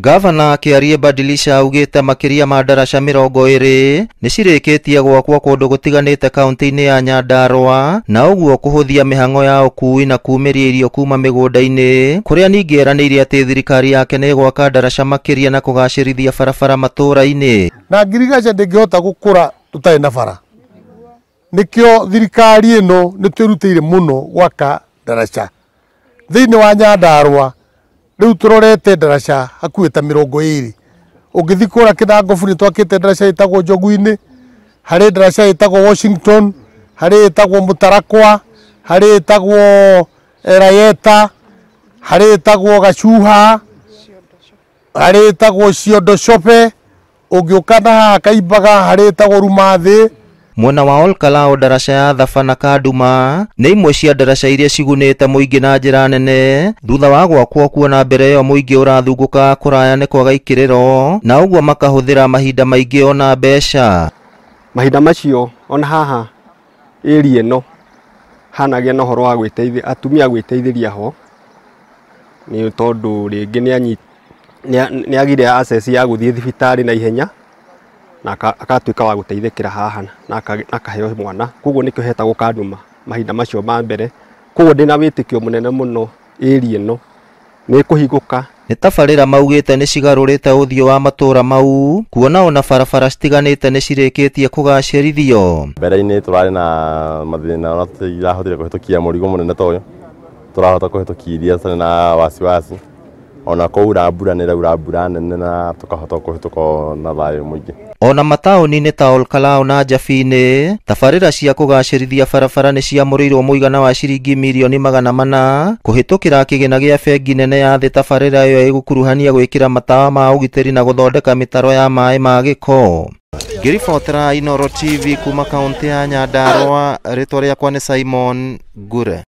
Gavana Kiarie Badilisha augite makiria ma ndaraca 20 nicireketie gwakwo kundu gutiganite kaunti-ini ya Nyandarua na uguo kuhuthia mihango ya ukui na kumiria irio kuma migunda-ini kuria ningi eraniire ati thirikari yake ni gwaka ndaraca makiria na kugacirithia barabara matura-ini na ngirigaca ndingihota gukura tutai na bara nikio thirikari ino niturutire muno gwaka ndaraca thiini wa Nyandarua. Riu turorete ndaraca hakuhĩ ta 20 ungithikura Kinangofu ni twakite ndaraca itagwo Njogu-ini, hari ndaraca itagwo Washington, hari itagwo Mutarakwa, hari itagwo Rayeta, hari itagwo Gacuha, hari itagwo Ciondo Shope, ungiukana haha Kaimbaga hari itagwo Rumathi. Mwena wa Olkalao ndaraca ya Thaba na Kaduma ni imwe cia ndaraca iria cigunite muingi na njira nene thutha wa gwakwo kuona mbere yo muingi urathunguka kuraya ni kwaga ikiriro na uguo makahuthira mahinda maingi ona mbeca. Mahinda macio ona haha area no hanagia no horo wa gwiteithia atumia gwiteithiria ho ni tondu ringi ni agire access ya guthie thibitari na ihenya na akatuika wa guteithikira haha na akaheo mwana koguo nikio hetagwo Kaduma mahinda macio ma mbere koguo ndina witikio munene muno area no ni kuhiguka. Ni tabarira maugite ni cigarurite uthio wa matura mau kuona ona barabara citiganite ni cireketie kugacirithio. Mbere-ini turari na mathina ona tutirahotire kuhitukia murigo munene toyo turahota kuhitukiria tane na wasiwasi ona koura mbura ni raura mbura nene na tukahota kuhituka na thayo muingi. Ona mataoni-ini ta Olkalao na Njabi-ini tabarira cia kugacirithia barabara ni ciamũrĩirwo mũigana wa ciringi mirioni 400 kuhitukira kigina gia bengi nene ya thĩ. Tabarira iyo igukuruhania gwikira matawa ma ugitiri na guthondeka mitaro ya maĩ ma giko. Ngiribotera Inooro TV kuma kaunti ya Nyandarua, ritwa riakwa ni Simon Gure.